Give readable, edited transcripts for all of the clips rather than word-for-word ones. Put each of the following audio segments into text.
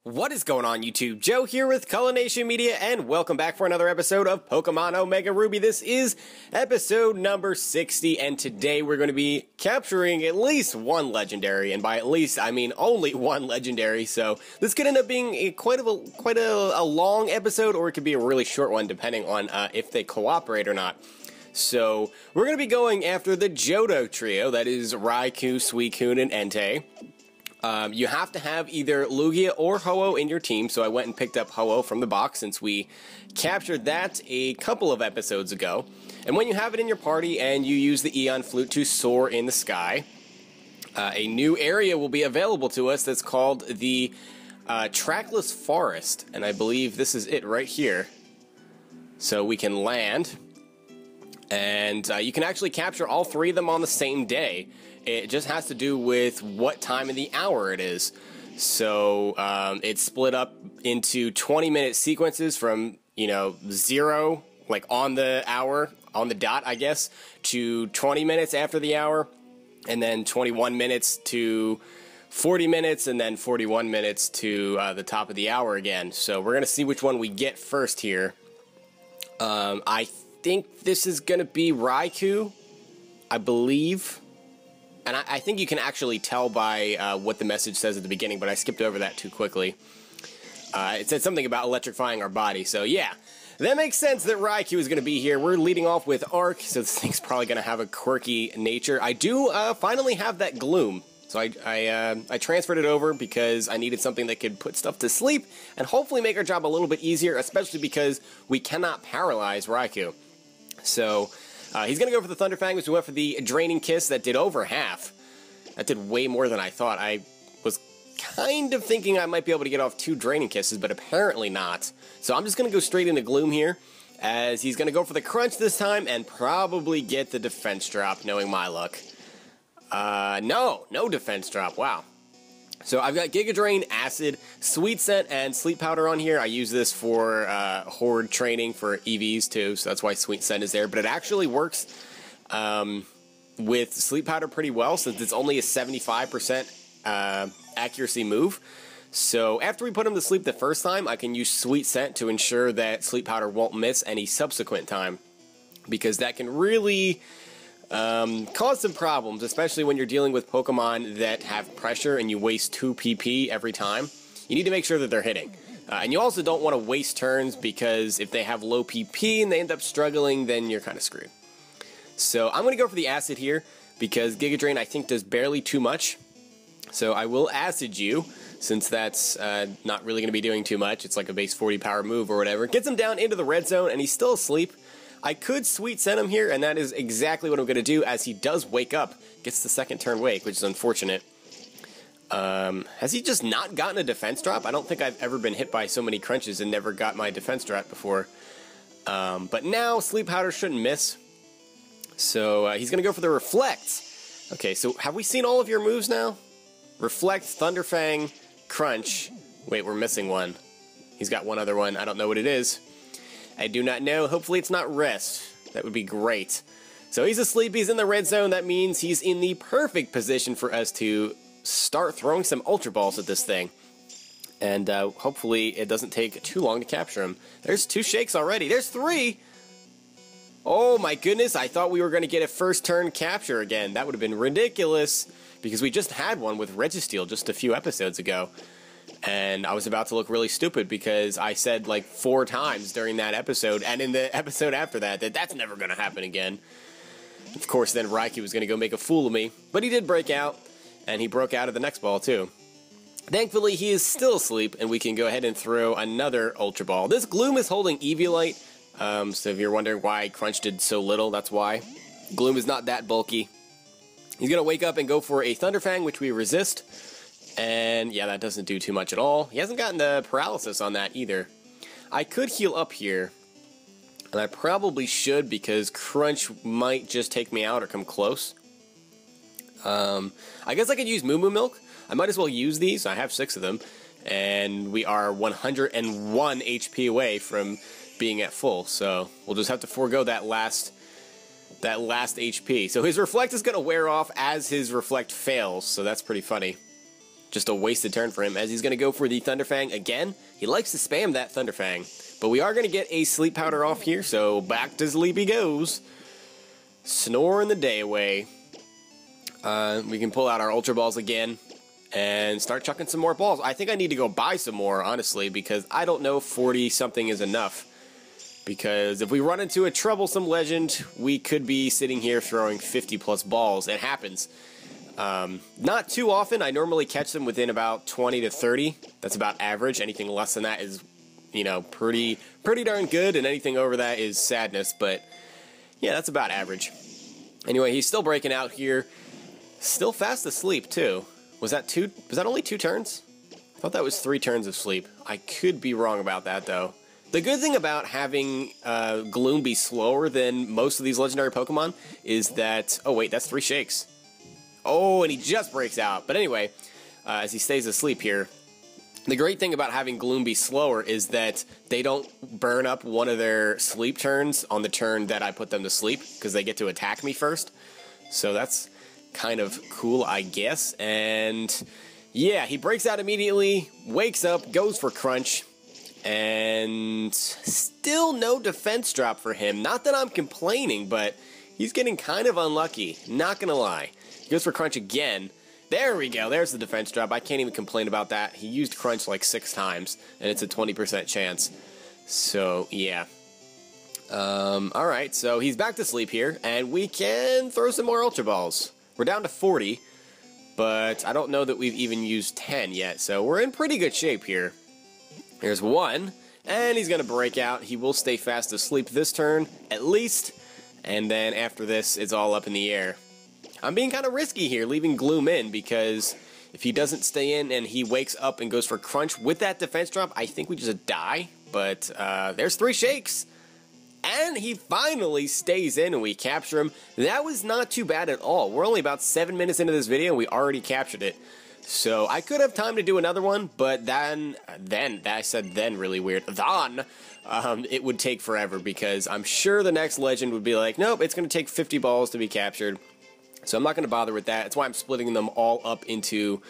What is going on, YouTube? Joe here with Culination Media, and welcome back for another episode of Pokemon Omega Ruby. This is episode number 60, and today we're going to be capturing at least one legendary, and by at least, I mean only one legendary, so this could end up being quite a long episode, or it could be a really short one, depending on if they cooperate or not. So, we're going to be going after the Johto trio, that is Raikou, Suicune, and Entei. You have to have either Lugia or Ho-Oh in your team, so I went and picked up Ho-Oh from the box since we captured that a couple of episodes ago. And when you have it in your party and you use the Eon Flute to soar in the sky, a new area will be available to us that's called the Trackless Forest, and I believe this is it right here. So we can land, and you can actually capture all three of them on the same day. It just has to do with what time of the hour it is. So it's split up into 20-minute sequences from, 0, like on the hour, on the dot, I guess, to 20 minutes after the hour, and then 21 minutes to 40 minutes, and then 41 minutes to the top of the hour again. So we're going to see which one we get first here. I think this is going to be Raikou, I believe. And I think you can actually tell by what the message says at the beginning, but I skipped over that too quickly. It said something about electrifying our body, so yeah. That makes sense that Raikou is going to be here. We're leading off with Arc, so this thing's probably going to have a quirky nature. I do finally have that Gloom, so I transferred it over because I needed something that could put stuff to sleep and hopefully make our job a little bit easier, especially because we cannot paralyze Raikou. So he's going to go for the Thunder Fang, which we went for the Draining Kiss that did over half. That did way more than I thought. I was kind of thinking I might be able to get off 2 Draining Kisses, but apparently not. So I'm just going to go straight into Gloom here, as he's going to go for the Crunch this time and probably get the Defense Drop, knowing my luck. No Defense Drop, wow. So I've got Giga Drain, Acid, Sweet Scent, and Sleep Powder on here. I use this for Horde training for EVs too, so that's why Sweet Scent is there. But it actually works with Sleep Powder pretty well, since it's only a 75% accuracy move. So after we put him to sleep the first time, I can use Sweet Scent to ensure that Sleep Powder won't miss any subsequent time, because that can really cause some problems, especially when you're dealing with Pokemon that have pressure and you waste 2 PP every time. You need to make sure that they're hitting. And you also don't want to waste turns, because if they have low PP and they end up struggling, then you're kind of screwed. So I'm going to go for the Acid here, because Giga Drain I think does barely too much. So I will Acid you, since that's not really going to be doing too much. It's like a base 40 power move or whatever. Gets him down into the red zone, and he's still asleep. I could Sweet Scent him here, and that is exactly what I'm going to do, as he does wake up. Gets the second turn wake, which is unfortunate. Has he just not gotten a defense drop? I don't think I've ever been hit by so many crunches and never got my defense drop before. But now Sleep Powder shouldn't miss. So he's going to go for the Reflect. Okay, so have we seen all of your moves now? Reflect, Thunder Fang, Crunch. Wait, we're missing one. He's got one other one. I don't know what it is. I do not know. Hopefully it's not Rest. That would be great. So he's asleep. He's in the red zone. That means he's in the perfect position for us to start throwing some Ultra Balls at this thing. And hopefully it doesn't take too long to capture him. There's 2 shakes already. There's 3! Oh my goodness, I thought we were going to get a first turn capture again. That would have been ridiculous, because we just had one with Registeel just a few episodes ago. And I was about to look really stupid, because I said like 4 times during that episode, and in the episode after that, that's never going to happen again. Of course, then Raikou was going to go make a fool of me, but he did break out, and he broke out of the next ball too. Thankfully, he is still asleep, and we can go ahead and throw another Ultra Ball. This Gloom is holding Eviolite, so if you're wondering why Crunch did so little, that's why. Gloom is not that bulky. He's going to wake up and go for a Thunder Fang, which we resist. And yeah, that doesn't do too much at all. He hasn't gotten the paralysis on that either. I could heal up here, and I probably should, because Crunch might just take me out or come close. I guess I could use Moo Moo Milk. I might as well use these. I have 6 of them, and we are 101 HP away from being at full, so we'll just have to forego that last HP. So his Reflect is going to wear off as his Reflect fails, so that's pretty funny. Just a wasted turn for him, as he's going to go for the Thunderfang again. He likes to spam that Thunderfang. But we are going to get a Sleep Powder off here, so back to sleep he goes. Snoring the day away. We can pull out our Ultra Balls again and start chucking some more balls. I think I need to go buy some more, honestly, because I don't know if 40-something is enough. Because if we run into a troublesome legend, we could be sitting here throwing 50-plus balls. It happens. Not too often. I normally catch them within about 20 to 30. That's about average. Anything less than that is, you know, pretty darn good, and anything over that is sadness. But yeah, that's about average. Anyway, he's still breaking out here. Still fast asleep too. Was that only 2 turns? I thought that was 3 turns of sleep. I could be wrong about that though. The good thing about having Gloom be slower than most of these legendary Pokemon is that... Oh wait, that's 3 shakes. Oh, and he just breaks out. But anyway, as he stays asleep here, the great thing about having Gloom be slower is that they don't burn up one of their sleep turns on the turn that I put them to sleep, because they get to attack me first. So that's kind of cool, I guess. And yeah, he breaks out immediately, wakes up, goes for Crunch, and still no defense drop for him. Not that I'm complaining, but he's getting kind of unlucky, not gonna lie. He goes for Crunch again. There we go, there's the defense drop. I can't even complain about that. He used Crunch like 6 times, and it's a 20% chance. So, yeah. Alright, so he's back to sleep here, and we can throw some more Ultra Balls. We're down to 40, but I don't know that we've even used 10 yet, so we're in pretty good shape here. There's 1, and he's going to break out. He will stay fast asleep this turn, at least, and then after this, it's all up in the air. I'm being kind of risky here, leaving Gloom in, because if he doesn't stay in and he wakes up and goes for Crunch with that defense drop, I think we just die, but there's 3 shakes. And he finally stays in and we capture him. That was not too bad at all. We're only about 7 minutes into this video and we already captured it. So I could have time to do another one, but then I said then really weird. It would take forever, because I'm sure the next legend would be like, nope, it's going to take 50 balls to be captured. So I'm not going to bother with that. That's why I'm splitting them all up into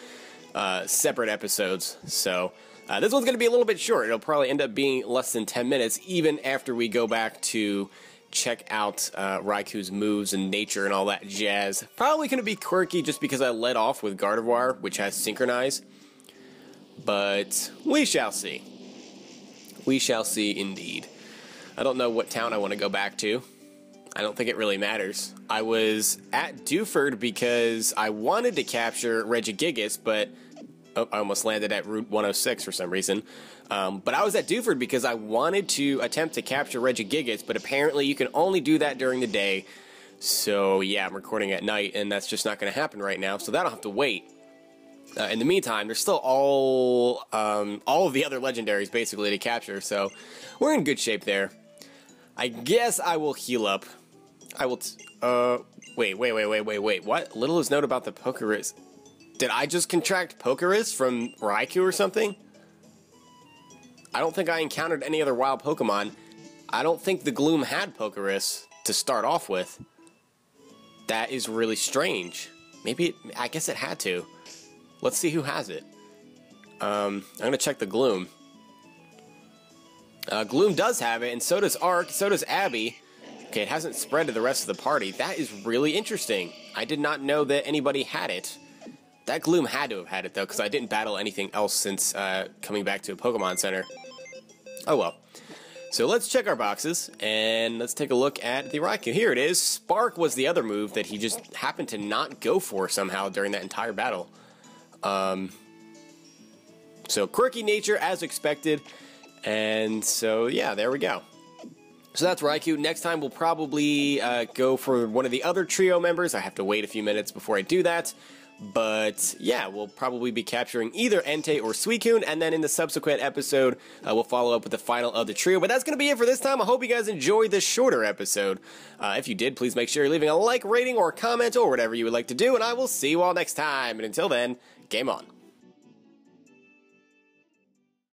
separate episodes. So this one's going to be a little bit short. It'll probably end up being less than 10 minutes, even after we go back to check out Raikou's moves and nature and all that jazz. Probably going to be quirky just because I led off with Gardevoir, which has Synchronize. But we shall see. We shall see indeed. I don't know what town I want to go back to. I don't think it really matters. I was at Dewford because I wanted to capture Regigigas, but... Oh, I almost landed at Route 106 for some reason. But I was at Dewford because I wanted to attempt to capture Regigigas, but apparently you can only do that during the day. So yeah, I'm recording at night, and that's just not going to happen right now, so that'll have to wait. In the meantime, there's still all of the other legendaries basically to capture, so we're in good shape there. I guess I will heal up. I will... Wait, what? Littlest note about the Pokerus. Did I just contract Pokerus from Raikou or something? I don't think I encountered any other wild Pokemon. I don't think the Gloom had Pokerus to start off with. That is really strange. Maybe I guess it had to. Let's see who has it. I'm gonna check the Gloom. Gloom does have it, and so does Ark, so does Abby. Okay, it hasn't spread to the rest of the party. That is really interesting. I did not know that anybody had it. That Gloom had to have had it, though, because I didn't battle anything else since coming back to a Pokemon Center. Oh well. So let's check our boxes, and let's take a look at the Raikou. Here it is. Spark was the other move that he just happened to not go for somehow during that entire battle. So quirky nature, as expected. And so, yeah, there we go. So that's Raikou. Next time we'll probably go for one of the other trio members. I have to wait a few minutes before I do that. But yeah, we'll probably be capturing either Entei or Suicune, and then in the subsequent episode, we'll follow up with the final of the trio. But that's going to be it for this time. I hope you guys enjoyed this shorter episode. If you did, please make sure you're leaving a like, rating, or comment, or whatever you would like to do, and I will see you all next time. And until then, game on.